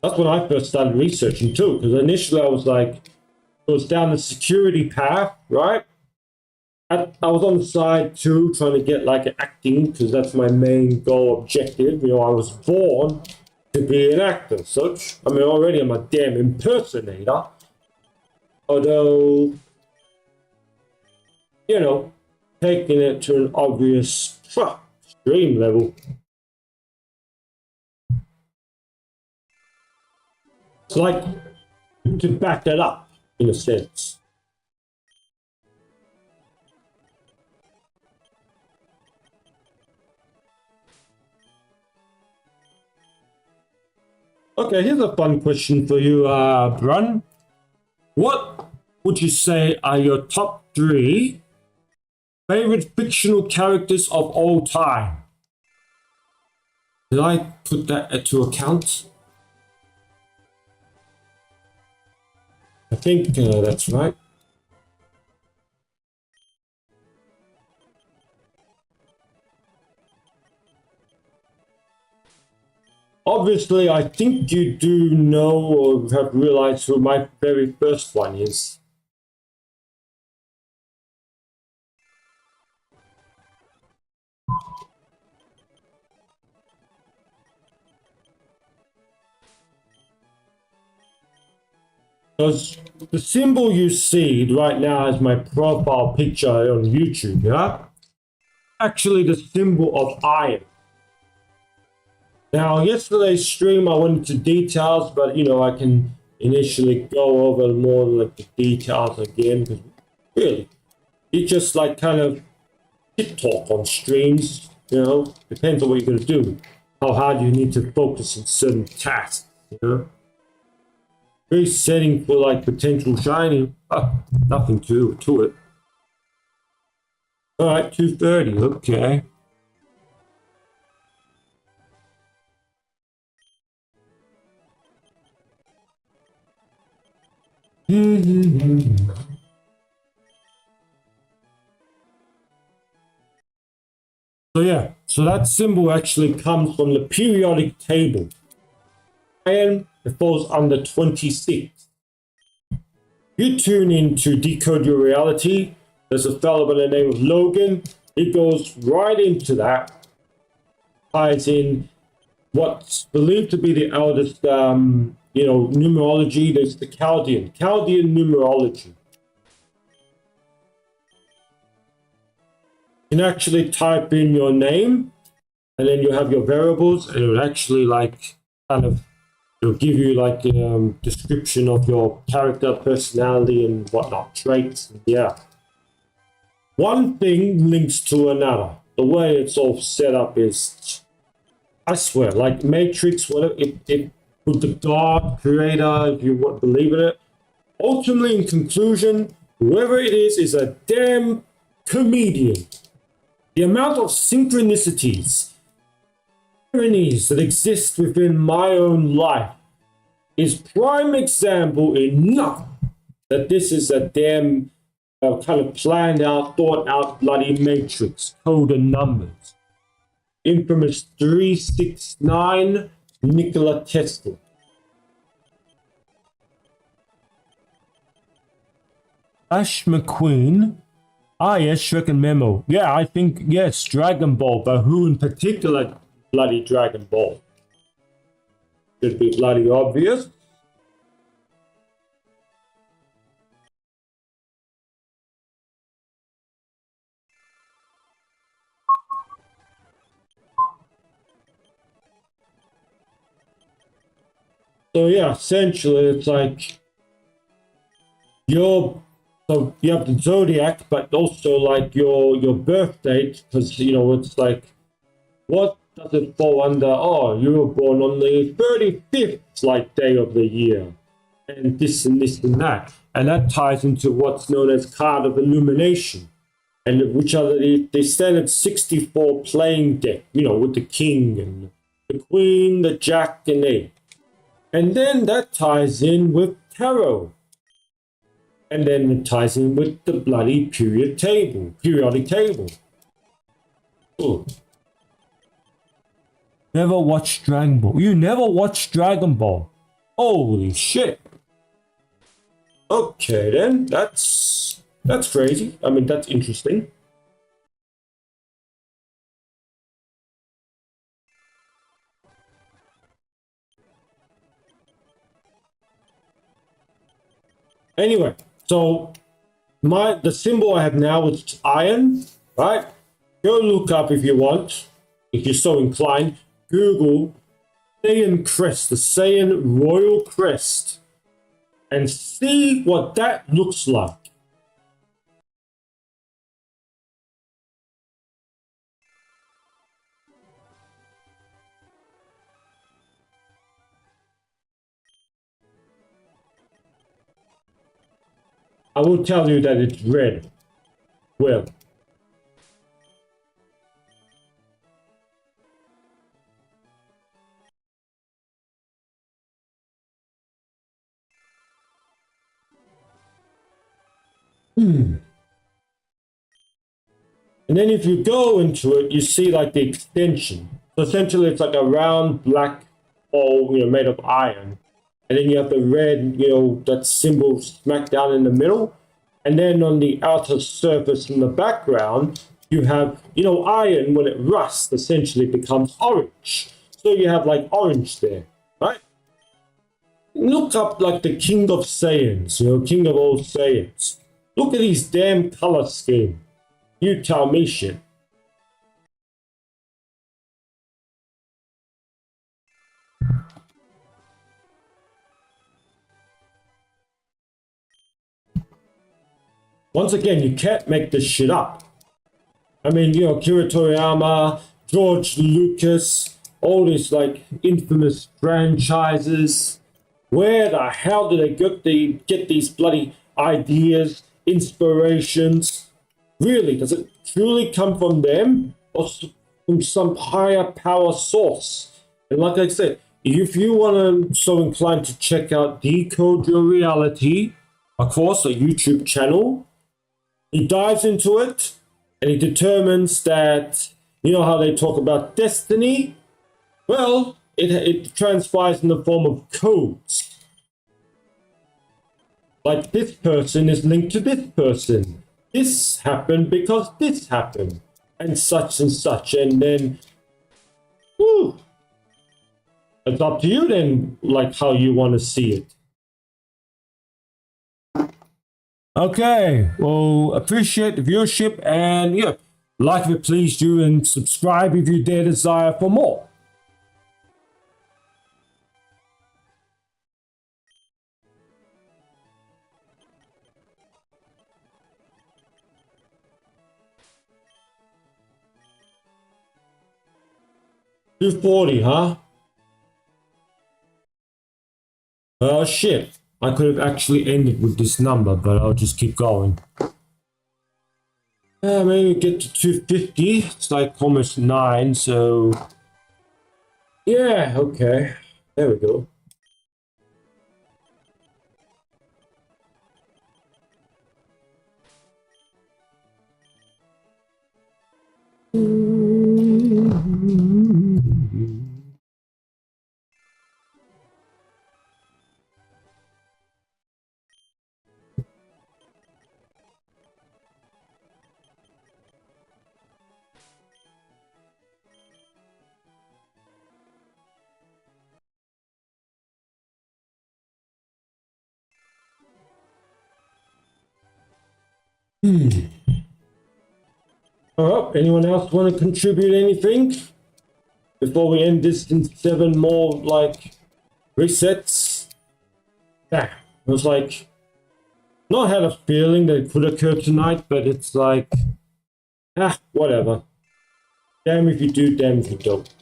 That's when I first started researching too, because initially I was like, it was down the security path, right? I was on the side too, trying to get like acting, because that's my main goal objective. You know, I was born to be an actor, such. I mean, already I'm a damn impersonator. Although, you know, taking it to an obvious extreme level. It's like to back that up, in a sense. Okay, here's a fun question for you, Brun. What would you say are your top 3 favorite fictional characters of all time? Did I put that into account? I think that's right. Obviously, I think you do know or have realized who my very first one is. Because the symbol you see right now as my profile picture on YouTube, yeah? Actually the symbol of iron. Now, yesterday's stream, I went into details, but, you know, I can initially go over more like the details again, because really, it's just like kind of shit talk on streams, you know? Depends on what you're going to do, how hard you need to focus on certain tasks, you know? Very setting for like potential shining. Nothing to it. All right, 2:30. Okay. So yeah, so that symbol actually comes from the periodic table. And it falls under 26. You tune in to Decode Your Reality. There's a fellow by the name of Logan. It goes right into that. Ties in what's believed to be the eldest, you know, numerology. There's the Chaldean numerology. You can actually type in your name, and then you have your variables, and it will actually like kind of, it'll give you like a description of your character, personality, and whatnot, traits. Yeah. One thing links to another. The way it's all set up is, I swear, like Matrix, whatever, it with the God, creator, if you want to believe in it. Ultimately, in conclusion, whoever it is a damn comedian. The amount of synchronicities, ironies that exist within my own life is prime example enough that this is a damn kind of planned out, thought out bloody matrix, code and numbers. Infamous 369 Nikola Tesla. Ash McQueen. Ah, yes, Shrek Memo. Yeah, I think, yes, Dragon Ball, but who in particular bloody Dragon Ball? Should be bloody obvious. So yeah, essentially it's like so you have the zodiac, but also like your birth date, because it's like what does it fall under? Oh, you were born on the 35th like day of the year, and this and this and that, and that ties into what's known as card of illumination, and which are the standard 64 playing deck, with the king and the queen, the jack, and eight. And then that ties in with tarot. And then it ties in with the bloody periodic table. Ooh. Never watched Dragon Ball. You never watched Dragon Ball. Holy shit. Okay then, that's crazy. I mean, that's interesting. Anyway, so the symbol I have now is iron, right? Go look up if you want, if you're so inclined. Google Saiyan crest, the Saiyan royal crest, and see what that looks like. I will tell you that it's red. Well, and then if you go into it, you see like the extension. So essentially, it's like a round black ball, made of iron. And then you have the red, that symbol smack down in the middle. And then on the outer surface in the background, you have, iron when it rusts essentially becomes orange. So you have like orange there, right? Look up like the King of Saiyans, King of all Saiyans. Look at his damn color scheme. You tell me shit. Once again, you can't make this shit up. I mean, Akira Toriyama, George Lucas, all these like infamous franchises. Where the hell do they get these bloody ideas, inspirations? Really, does it truly come from them or from some higher power source? And like I said, if you want to so inclined to check out Decode Your Reality, of course, a YouTube channel, he dives into it and he determines that, how they talk about destiny? Well, it transpires in the form of codes. Like this person is linked to this person. This happened because this happened. And such and such. And then, whew, it's up to you then, like how you want to see it. Okay, well, appreciate the viewership and like if it pleased you and subscribe if you dare desire for more. $240, huh? Oh shit. I could have actually ended with this number, but I'll just keep going. Maybe get to 250. It's like almost 9, so yeah, okay. There we go. Alright, anyone else want to contribute anything before we end this in 7 more like resets? Yeah, it was like not had a feeling that it could occur tonight, but it's like whatever. Damn if you do, damn if you don't.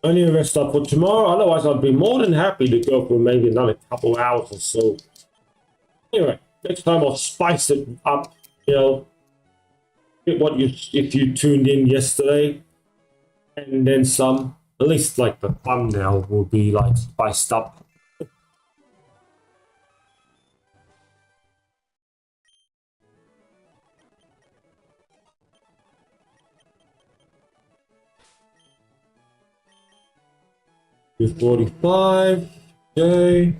I need to rest up for tomorrow, otherwise I'd be more than happy to go for maybe another couple hours or so. Anyway, next time I'll spice it up, you know, what you if you tuned in yesterday, and then some. At least like the thumbnail will be like spiced up. $245. Okay.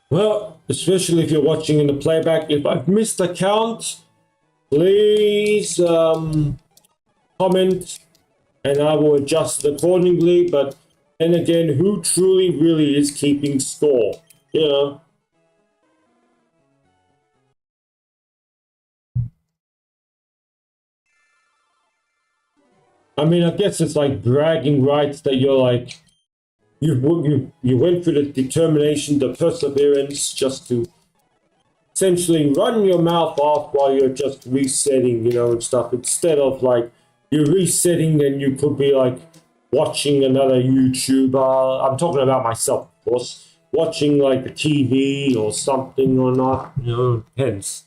Well, especially if you're watching in the playback, if I've missed a count, please comment and I will adjust it accordingly. But then again, who truly really is keeping score? You know. I mean, I guess it's like bragging rights that you're like, you went through the determination, the perseverance, just to essentially run your mouth off while you're just resetting, you know, and stuff. Instead of like you're resetting, and you could be like watching another YouTuber. I'm talking about myself, of course. Watching like a TV or something or not, you know, hence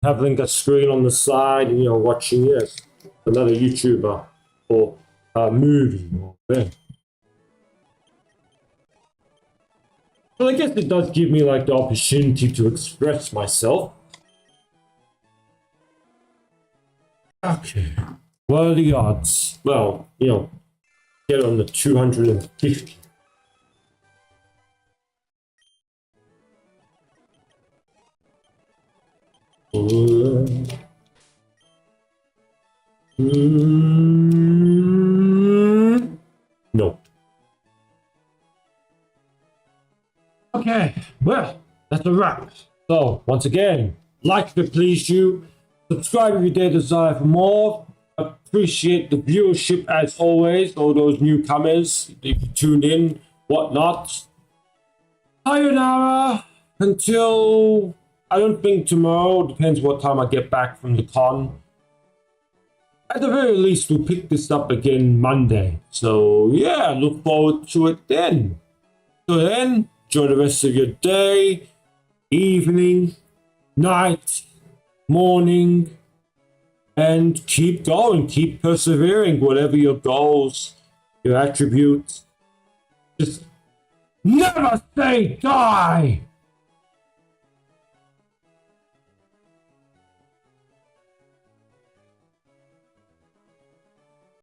having a screen on the side and watching another YouTuber or a movie or whatever. Well, I guess it does give me like the opportunity to express myself. Okay. What are the odds? Well, get on the 250. No. Okay, well, that's a wrap. So, once again, like if it pleased you, subscribe if you dare desire for more. Appreciate the viewership as always, all those newcomers, if you tuned in, whatnot. Sayonara, until, I don't think tomorrow, depends what time I get back from the con. At the very least, we'll pick this up again Monday. So, yeah, look forward to it then. So then, enjoy the rest of your day, evening, night, morning, and keep going, keep persevering, whatever your goals, your attributes. Just never say die!